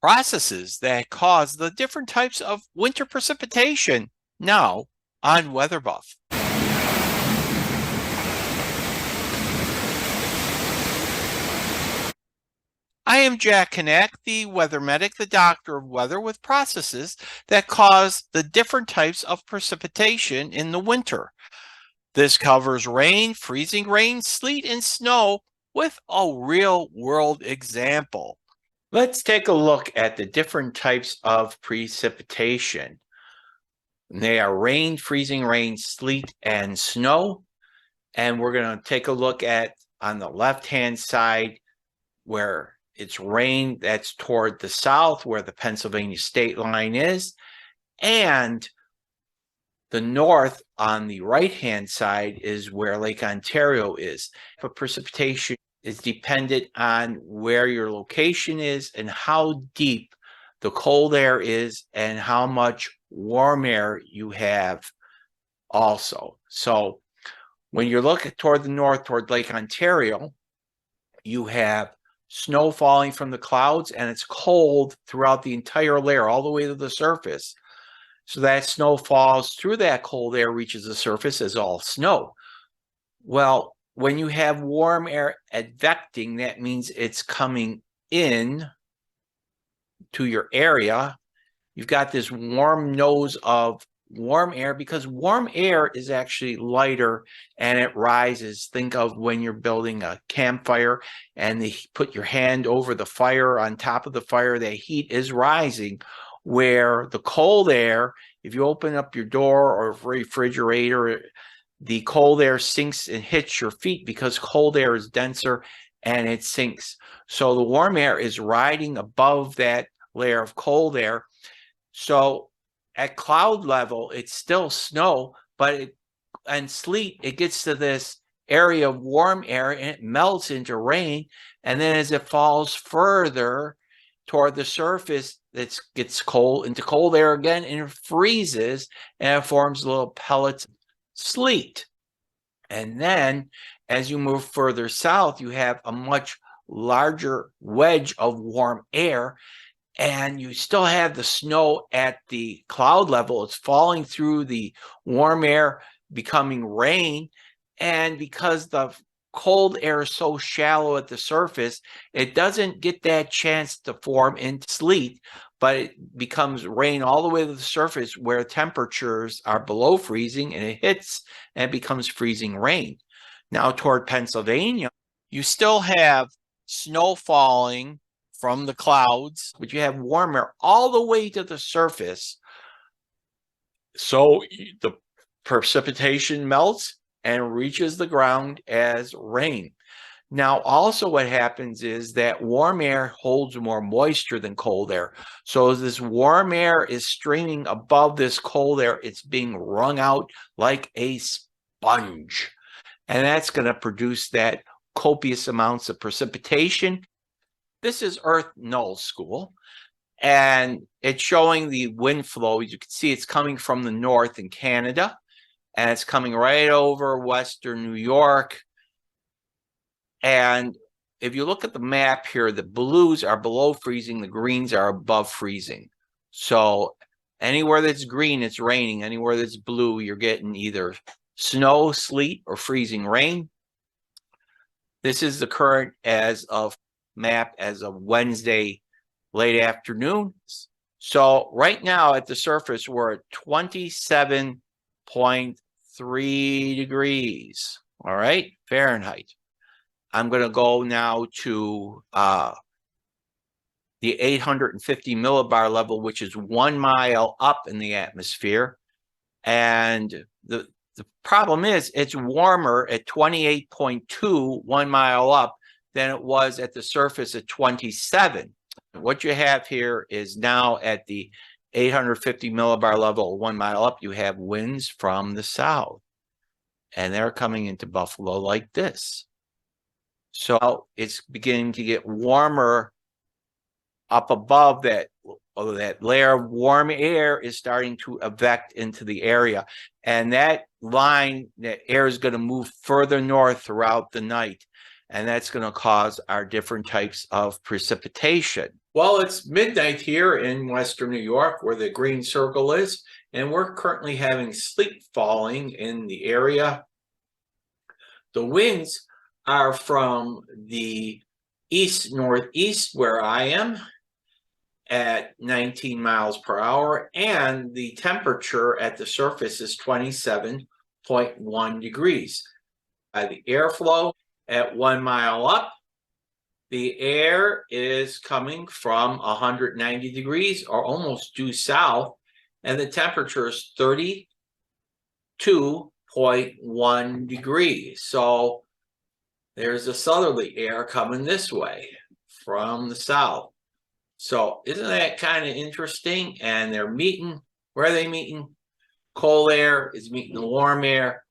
processes that cause the different types of winter precipitation now on Weather Buff. I am Jack Knack, the weather medic, the doctor of weather, with processes that cause the different types of precipitation in the winter. This covers rain, freezing rain, sleet, and snow with a real-world example. Let's take a look at the different types of precipitation. They are rain, freezing rain, sleet, and snow. And we're going to take a look at, on the left-hand side, where it's rain, that's toward the south, where the Pennsylvania state line is. And the north on the right-hand side is where Lake Ontario is. But precipitation is dependent on where your location is and how deep the cold air is and how much warm air you have also. So when you're looking toward the north, toward Lake Ontario, you have snow falling from the clouds, and it's cold throughout the entire layer, all the way to the surface. So that snow falls through that cold air, reaches the surface as all snow. Well, when you have warm air advecting, that means it's coming in to your area. You've got this warm nose of warm air, because warm air is actually lighter and it rises. Think of when you're building a campfire and they put your hand over the fire, on top of the fire, the heat is rising, where the cold air, if you open up your door or refrigerator, the cold air sinks and hits your feet because cold air is denser and it sinks. So the warm air is riding above that layer of cold air. So at cloud level, it's still snow, but and sleet, it gets to this area of warm air and it melts into rain. And then as it falls further toward the surface, it gets cold into cold air again, and it freezes and it forms little pellets of sleet. And then as you move further south, you have a much larger wedge of warm air, and you still have the snow at the cloud level. It's falling through the warm air, becoming rain. And because the cold air is so shallow at the surface, it doesn't get that chance to form into sleet, but it becomes rain all the way to the surface, where temperatures are below freezing, and it hits and it becomes freezing rain. Now toward Pennsylvania, you still have snow falling from the clouds, but you have warm air all the way to the surface. So the precipitation melts and reaches the ground as rain. Now, also what happens is that warm air holds more moisture than cold air. So as this warm air is streaming above this cold air, it's being wrung out like a sponge. And that's going to produce that copious amounts of precipitation. This is Earth Null School, and it's showing the wind flow. As you can see, it's coming from the north in Canada, and it's coming right over western New York. And if you look at the map here, the blues are below freezing, the greens are above freezing. So anywhere that's green, it's raining. Anywhere that's blue, you're getting either snow, sleet, or freezing rain. This is the current as of map as of Wednesday late afternoon. So right now at the surface, we're at 27.3 degrees, all right, Fahrenheit. I'm going to go now to the 850 millibar level, which is 1 mile up in the atmosphere. And the problem is it's warmer at 28.2, 1 mile up, than it was at the surface at 27. What you have here is now at the 850 millibar level, 1 mile up, you have winds from the south, and they're coming into Buffalo like this. So it's beginning to get warmer up above that. That layer of warm air is starting to advect into the area, and that line, that air is going to move further north throughout the night, and that's going to cause our different types of precipitation. Well, it's midnight here in Western New York where the green circle is, and we're currently having sleet falling in the area. The winds are from the east-northeast where I am at 19 miles per hour, and the temperature at the surface is 27.1 degrees. The airflow at 1 mile up, the air is coming from 190 degrees or almost due south, and the temperature is 32.1 degrees. So there's a southerly air coming this way from the south. So isn't that kind of interesting? And they're meeting. Where are they meeting? Cold air is meeting the warm air.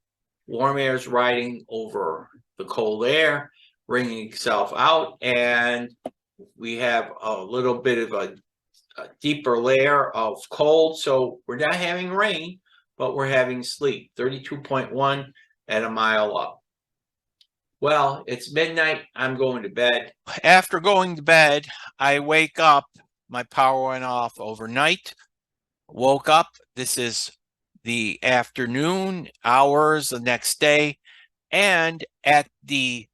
Warm air is riding over the cold air, bringing itself out, and we have a little bit of a deeper layer of cold. So we're not having rain, but we're having sleet, 32.1 at 1 mile up. Well, it's midnight. I'm going to bed. After going to bed, I wake up. My power went off overnight. Woke up. This is the afternoon hours the next day. And at the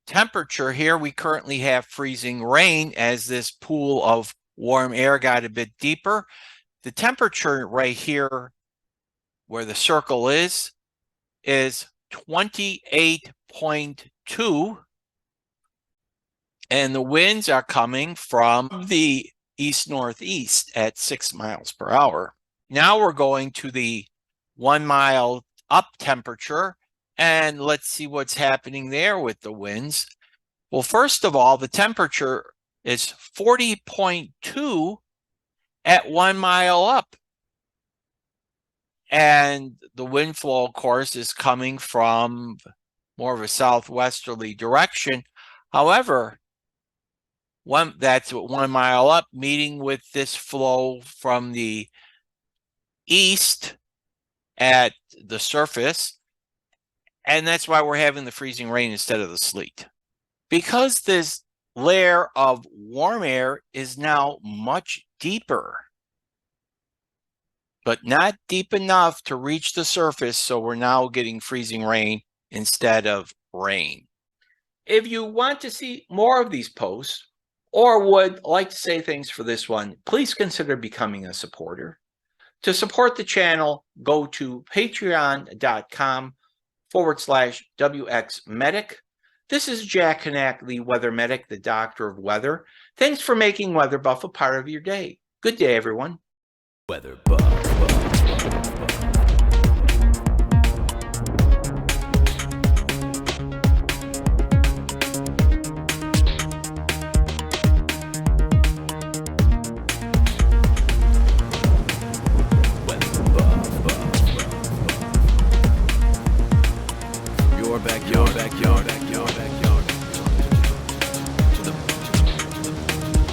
temperature here, we currently have freezing rain as this pool of warm air got a bit deeper. The temperature right here where the circle is 28.2, and the winds are coming from the east-northeast at 6 miles per hour. Now we're going to the 1 mile up temperature, and let's see what's happening there with the winds. Well, first of all, the temperature is 40.2 at 1 mile up. And the wind flow, of course, is coming from more of a southwesterly direction. However, that's 1 mile up, meeting with this flow from the east at the surface. And that's why we're having the freezing rain instead of the sleet. Because this layer of warm air is now much deeper, but not deep enough to reach the surface, so we're now getting freezing rain instead of rain. If you want to see more of these posts or would like to say thanks for this one, please consider becoming a supporter. To support the channel, go to patreon.com/WXMedic. This is Jack Knack, the Weather Medic, the Doctor of Weather. Thanks for making Weather Buff a part of your day. Good day, everyone. Weather Buff. Your backyard.